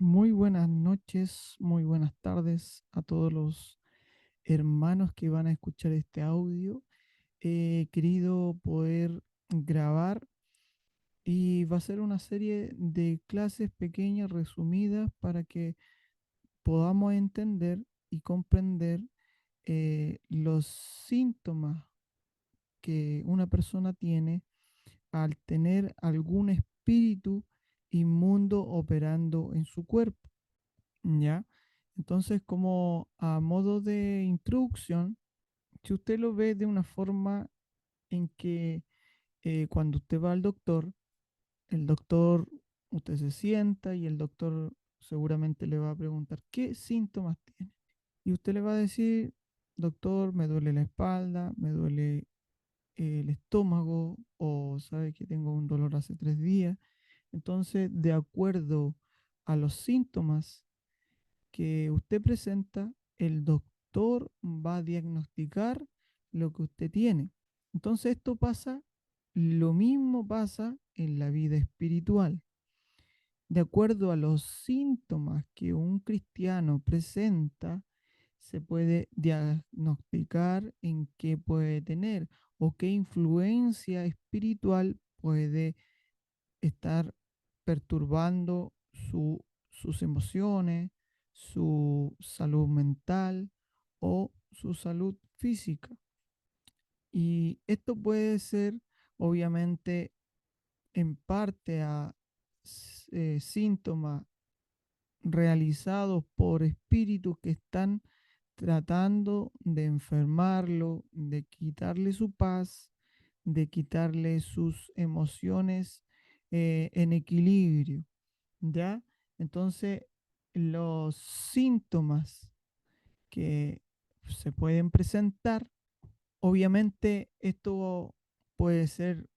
Muy buenas noches, muy buenas tardes a todos los hermanos que van a escuchar este audio. He querido poder grabar y va a ser una serie de clases pequeñas, resumidas, para que podamos entender y comprender los síntomas que una persona tiene al tener algún espíritu inmundo operando en su cuerpo. ¿Ya? Entonces, como a modo de introducción, si usted lo ve de una forma en que cuando usted va al doctor, el doctor, usted se sienta y el doctor seguramente le va a preguntar qué síntomas tiene. Y usted le va a decir, doctor, me duele la espalda, me duele el estómago o sabe que tengo un dolor hace 3 días. Entonces, de acuerdo a los síntomas que usted presenta, el doctor va a diagnosticar lo que usted tiene. Entonces esto pasa, lo mismo pasa en la vida espiritual. De acuerdo a los síntomas que un cristiano presenta, se puede diagnosticar en qué puede tener o qué influencia espiritual puede estar perturbando sus emociones, su salud mental o su salud física. Y esto puede ser, obviamente, en parte a síntomas realizados por espíritus que están tratando de enfermarlo, de quitarle su paz, de quitarle sus emociones en equilibrio. ¿Ya? Entonces, los síntomas que se pueden presentar, obviamente esto puede ser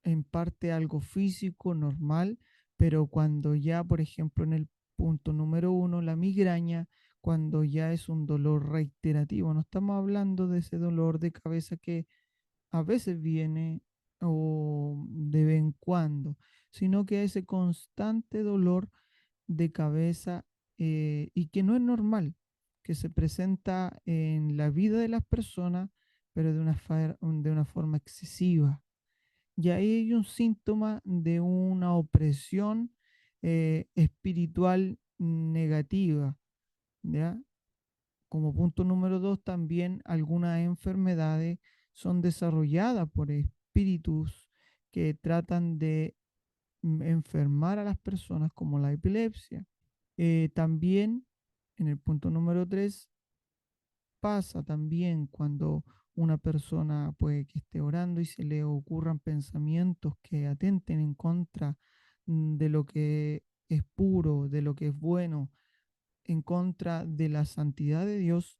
en parte algo físico, normal, pero cuando ya, por ejemplo, en el punto número uno, la migraña, cuando ya es un dolor reiterativo, no estamos hablando de ese dolor de cabeza que a veces viene o de vez en cuando, sino que ese constante dolor de cabeza y que no es normal, que se presenta en la vida de las personas, pero de una forma excesiva. Y ahí hay un síntoma de una opresión espiritual negativa, ¿ya? Como punto número dos, también algunas enfermedades son desarrolladas por espíritus que tratan de enfermar a las personas, como la epilepsia. También, en el punto número 3 pasa también cuando una persona puede que esté orando y se le ocurran pensamientos que atenten en contra de lo que es puro, de lo que es bueno, en contra de la santidad de Dios.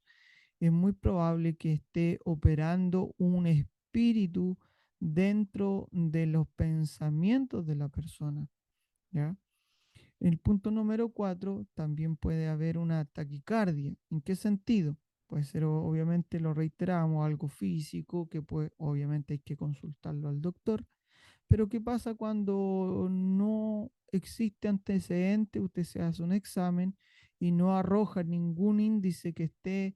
Es muy probable que esté operando un espíritu dentro de los pensamientos de la persona, ¿ya? El punto número 4, también puede haber una taquicardia. ¿En qué sentido? Puede ser, obviamente, lo reiteramos, algo físico, que pues, obviamente hay que consultarlo al doctor. Pero ¿qué pasa cuando no existe antecedente? Usted se hace un examen y no arroja ningún índice que esté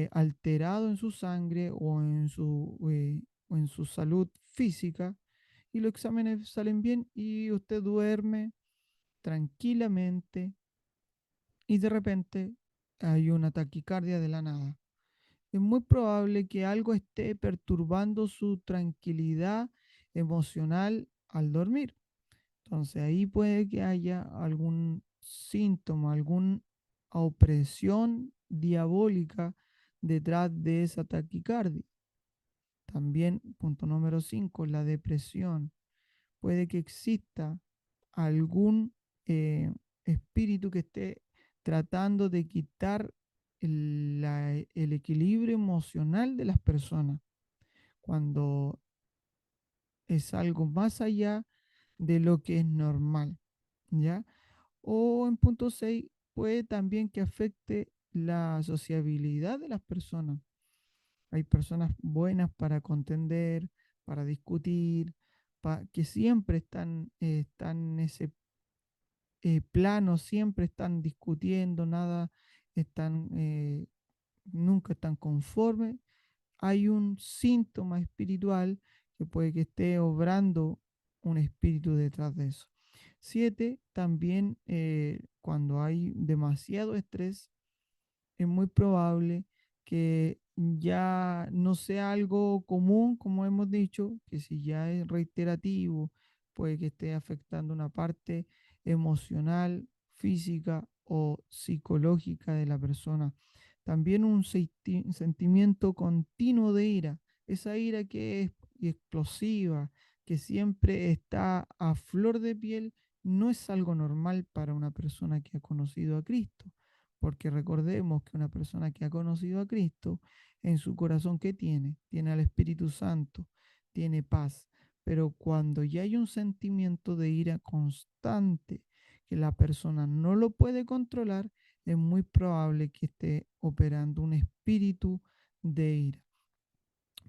alterado en su sangre o en su salud física, y los exámenes salen bien y usted duerme tranquilamente y de repente hay una taquicardia de la nada. Es muy probable que algo esté perturbando su tranquilidad emocional al dormir. Entonces ahí puede que haya algún síntoma, alguna opresión diabólica detrás de esa taquicardia. También, punto número 5, la depresión. Puede que exista algún espíritu que esté tratando de quitar el equilibrio emocional de las personas, cuando es algo más allá de lo que es normal, ¿ya? O en punto 6 puede también que afecte la sociabilidad de las personas. Hay personas buenas para contender, para discutir, que siempre están en plano, siempre están discutiendo, nada, están, nunca están conformes. Hay un síntoma espiritual que puede que esté obrando un espíritu detrás de eso. 7, también cuando hay demasiado estrés, es muy probable que ya no sea algo común, como hemos dicho, que si ya es reiterativo, puede que esté afectando una parte emocional, física o psicológica de la persona. También un sentimiento continuo de ira, esa ira que es explosiva, que siempre está a flor de piel, no es algo normal para una persona que ha conocido a Cristo, porque recordemos que una persona que ha conocido a Cristo, en su corazón, ¿qué tiene? Tiene al Espíritu Santo, tiene paz. Pero cuando ya hay un sentimiento de ira constante, que la persona no lo puede controlar, es muy probable que esté operando un espíritu de ira.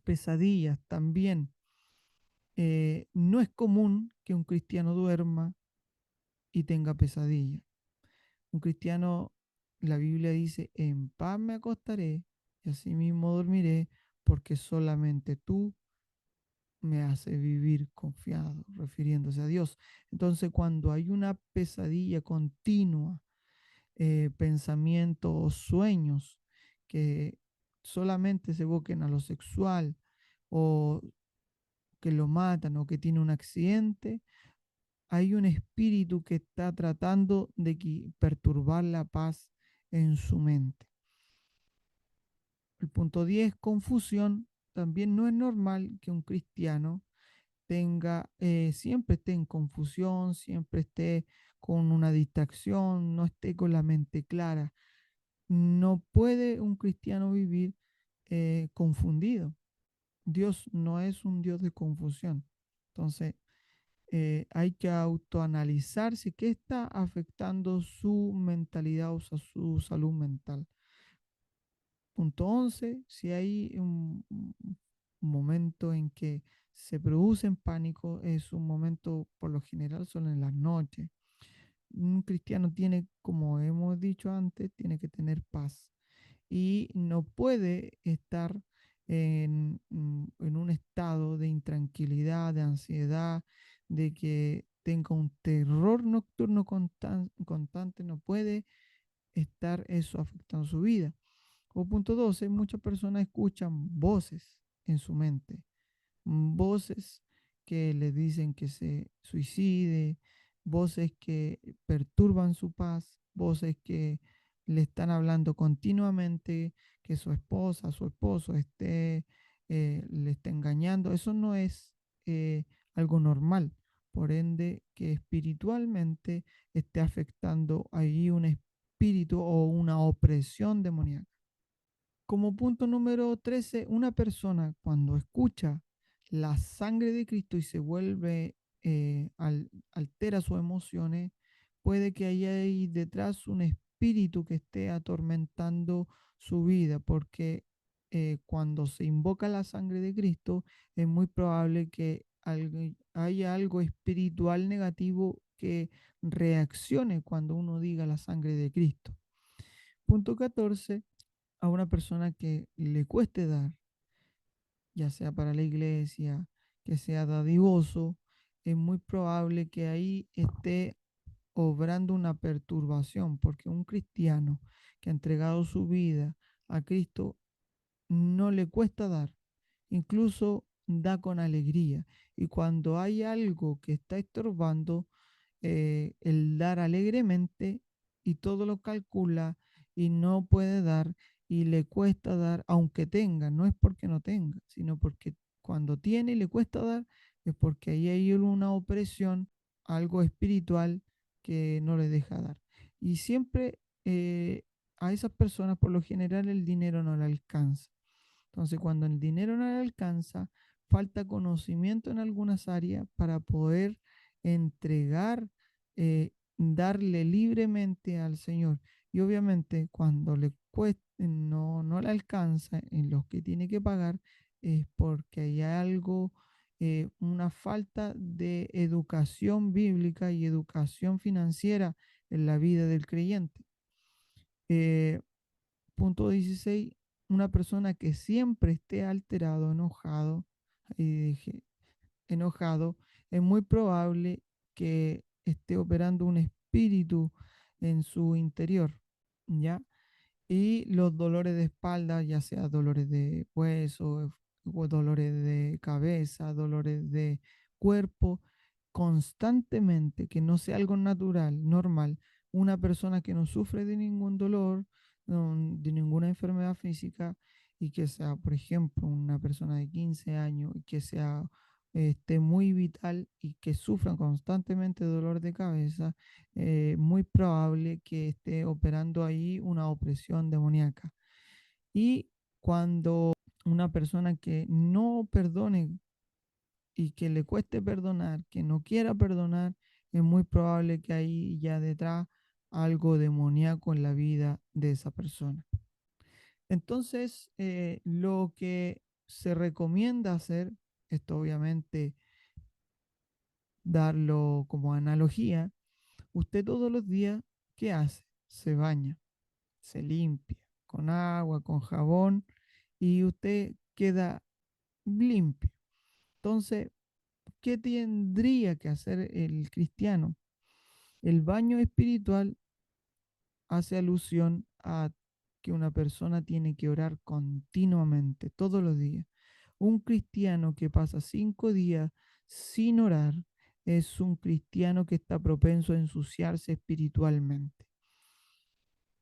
Pesadillas también. No es común que un cristiano duerma y tenga pesadillas. Un cristiano, la Biblia dice, en paz me acostaré y asimismo dormiré, porque solamente tú me haces vivir confiado, refiriéndose a Dios. Entonces, cuando hay una pesadilla continua, pensamientos, sueños que solamente se evoquen a lo sexual o que lo matan o que tiene un accidente, hay un espíritu que está tratando de perturbar la paz en su mente. El punto 10, confusión. También no es normal que un cristiano siempre esté en confusión, siempre esté con una distracción, no esté con la mente clara. No puede un cristiano vivir confundido. Dios no es un Dios de confusión. Entonces, hay que autoanalizarse qué está afectando su mentalidad o sea, su salud mental. Punto 11, si hay un momento en que se produce en pánico, es un momento por lo general solo en las noches. Un cristiano tiene, como hemos dicho antes, tiene que tener paz y no puede estar en un estado de intranquilidad, de ansiedad, de que tenga un terror nocturno constante, no puede estar eso afectando su vida. O punto 12, muchas personas escuchan voces en su mente, voces que le dicen que se suicide, voces que perturban su paz, voces que le están hablando continuamente que su esposa, su esposo le esté engañando. Eso no es eh, algo normal. Por ende, que espiritualmente esté afectando ahí un espíritu o una opresión demoníaca. Como punto número 13, una persona cuando escucha la sangre de Cristo y se vuelve, altera sus emociones, puede que haya ahí detrás un espíritu que esté atormentando su vida, porque cuando se invoca la sangre de Cristo, es muy probable que haya algo espiritual negativo que reaccione cuando uno diga la sangre de Cristo. Punto 14, a una persona que le cueste dar, ya sea para la iglesia, que sea dadivoso, es muy probable que ahí esté obrando una perturbación, porque un cristiano que ha entregado su vida a Cristo no le cuesta dar, incluso da con alegría. Y cuando hay algo que está estorbando, el dar alegremente y todo lo calcula y no puede dar y le cuesta dar, aunque tenga, no es porque no tenga, sino porque cuando tiene y le cuesta dar, es porque ahí hay una opresión, algo espiritual que no le deja dar. Y siempre a esas personas, por lo general, el dinero no le alcanza. Entonces, cuando el dinero no le alcanza, falta conocimiento en algunas áreas para poder entregar, darle libremente al Señor. Y obviamente, cuando le cueste, no le alcanza en los que tiene que pagar, es porque hay algo, una falta de educación bíblica y educación financiera en la vida del creyente. Eh, Punto 16, una persona que siempre esté alterado, enojado, y dije, enojado, es muy probable que esté operando un espíritu en su interior, ¿ya? Y los dolores de espalda, ya sea dolores de hueso, o dolores de cabeza, dolores de cuerpo, constantemente, que no sea algo natural, normal, una persona que no sufre de ningún dolor, de ninguna enfermedad física, y que sea, por ejemplo, una persona de 15 años, y que sea esté muy vital y que sufra constantemente dolor de cabeza, muy probable que esté operando ahí una opresión demoníaca. Y cuando una persona que no perdone y que le cueste perdonar, que no quiera perdonar, es muy probable que ahí ya detrás algo demoníaco en la vida de esa persona. Entonces, lo que se recomienda hacer, esto obviamente darlo como analogía, usted todos los días, ¿qué hace? Se baña, se limpia con agua, con jabón y usted queda limpio. Entonces, ¿qué tendría que hacer el cristiano? El baño espiritual hace alusión a que una persona tiene que orar continuamente, todos los días. Un cristiano que pasa 5 días sin orar es un cristiano que está propenso a ensuciarse espiritualmente.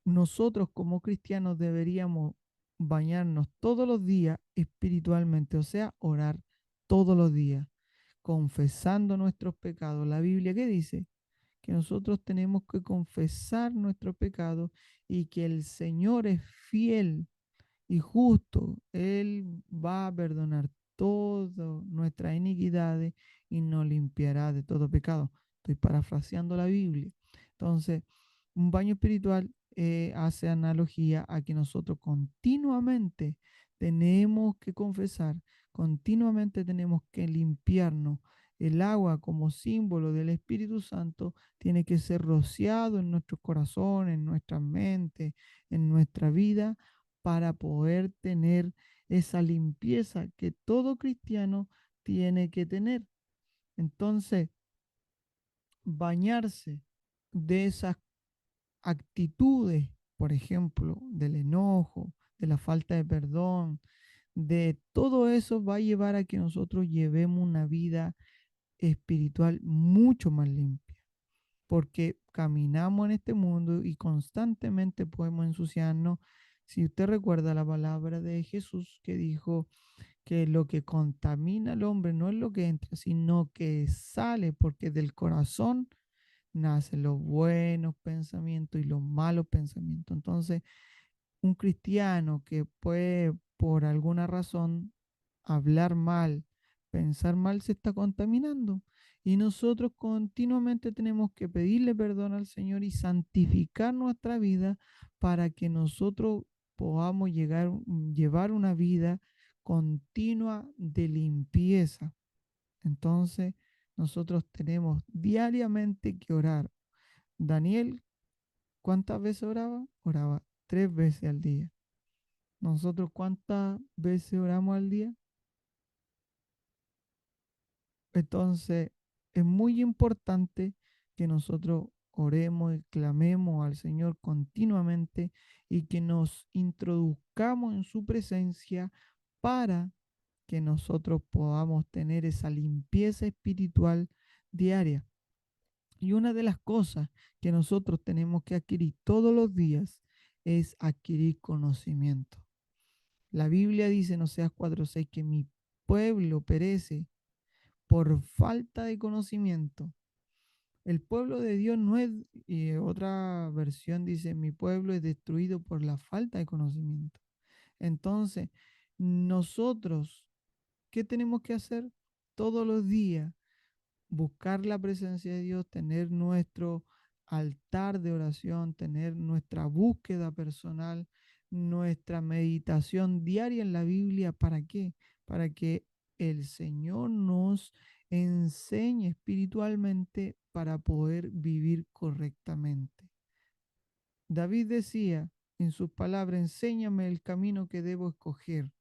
Nosotros como cristianos deberíamos bañarnos todos los días espiritualmente, o sea, orar todos los días, confesando nuestros pecados. La Biblia, ¿qué dice? Que nosotros tenemos que confesar nuestros pecados y que el Señor es fiel y justo. Él va a perdonar todas nuestras iniquidades y nos limpiará de todo pecado. Estoy parafraseando la Biblia. Entonces, un baño espiritual hace analogía a que nosotros continuamente tenemos que confesar, continuamente tenemos que limpiarnos. El agua como símbolo del Espíritu Santo tiene que ser rociado en nuestros corazones, en nuestras mentes, en nuestra vida, para poder tener esa limpieza que todo cristiano tiene que tener. Entonces, bañarse de esas actitudes, por ejemplo, del enojo, de la falta de perdón, de todo eso va a llevar a que nosotros llevemos una vida espiritual mucho más limpia, porque caminamos en este mundo y constantemente podemos ensuciarnos. Si usted recuerda la palabra de Jesús que dijo que lo que contamina al hombre no es lo que entra, sino que sale, porque del corazón nacen los buenos pensamientos y los malos pensamientos. Entonces, un cristiano que puede por alguna razón hablar mal, pensar mal, se está contaminando. Y nosotros continuamente tenemos que pedirle perdón al Señor y santificar nuestra vida para que nosotros podamos llevar una vida continua de limpieza. Entonces, nosotros tenemos diariamente que orar. Daniel, ¿cuántas veces oraba? Oraba 3 veces al día. Nosotros, ¿cuántas veces oramos al día? Entonces, es muy importante que nosotros oremos y clamemos al Señor continuamente y que nos introduzcamos en su presencia para que nosotros podamos tener esa limpieza espiritual diaria. Y una de las cosas que nosotros tenemos que adquirir todos los días es adquirir conocimiento. La Biblia dice en Oseas 4:6 que mi pueblo perece por falta de conocimiento. El pueblo de Dios no es, y otra versión dice, mi pueblo es destruido por la falta de conocimiento. Entonces, nosotros, ¿qué tenemos que hacer? Todos los días buscar la presencia de Dios, tener nuestro altar de oración, tener nuestra búsqueda personal, nuestra meditación diaria en la Biblia. ¿Para qué? Para que el Señor nos enseñe espiritualmente para poder vivir correctamente. David decía en sus palabras, enséñame el camino que debo escoger.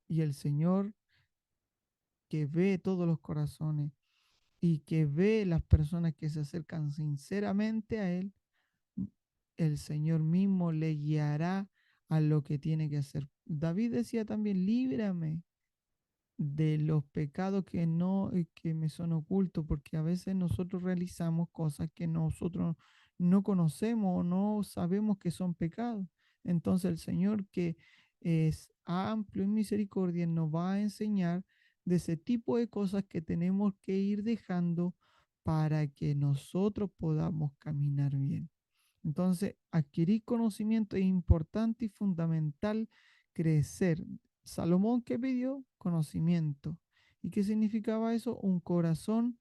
Y el Señor, que ve todos los corazones y que ve las personas que se acercan sinceramente a Él, el Señor mismo le guiará a lo que tiene que hacer. David decía también, líbrame de los pecados que no que me son ocultos, porque a veces nosotros realizamos cosas que nosotros no conocemos o no sabemos que son pecados. Entonces el Señor, que es amplio en misericordia, nos va a enseñar de ese tipo de cosas que tenemos que ir dejando para que nosotros podamos caminar bien. Entonces, adquirir conocimiento es importante y fundamental crecer. Salomón, ¿qué pidió? Conocimiento. ¿Y qué significaba eso? Un corazón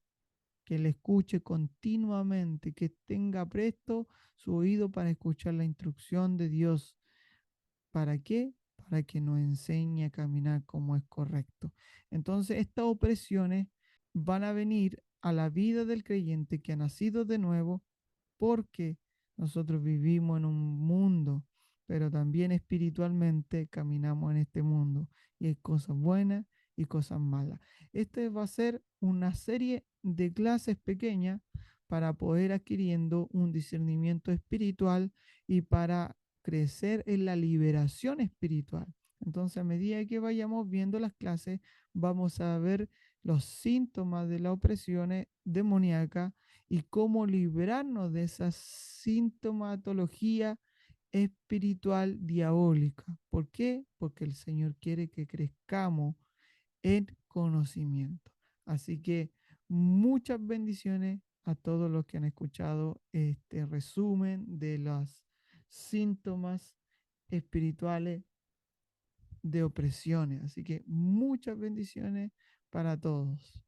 que le escuche continuamente, que tenga presto su oído para escuchar la instrucción de Dios. ¿Para qué? Para que nos enseñe a caminar como es correcto. Entonces, estas opresiones van a venir a la vida del creyente que ha nacido de nuevo porque nosotros vivimos en un mundo, pero también espiritualmente caminamos en este mundo y hay cosas buenas y cosas malas. Este va a ser una serie de clases pequeñas para poder adquiriendo un discernimiento espiritual y para crecer en la liberación espiritual. Entonces, a medida que vayamos viendo las clases, vamos a ver los síntomas de la opresión demoníaca y cómo librarnos de esa sintomatología espiritual diabólica. ¿Por qué? Porque el Señor quiere que crezcamos en conocimiento. Así que muchas bendiciones a todos los que han escuchado este resumen de los síntomas espirituales de opresiones. Así que muchas bendiciones para todos.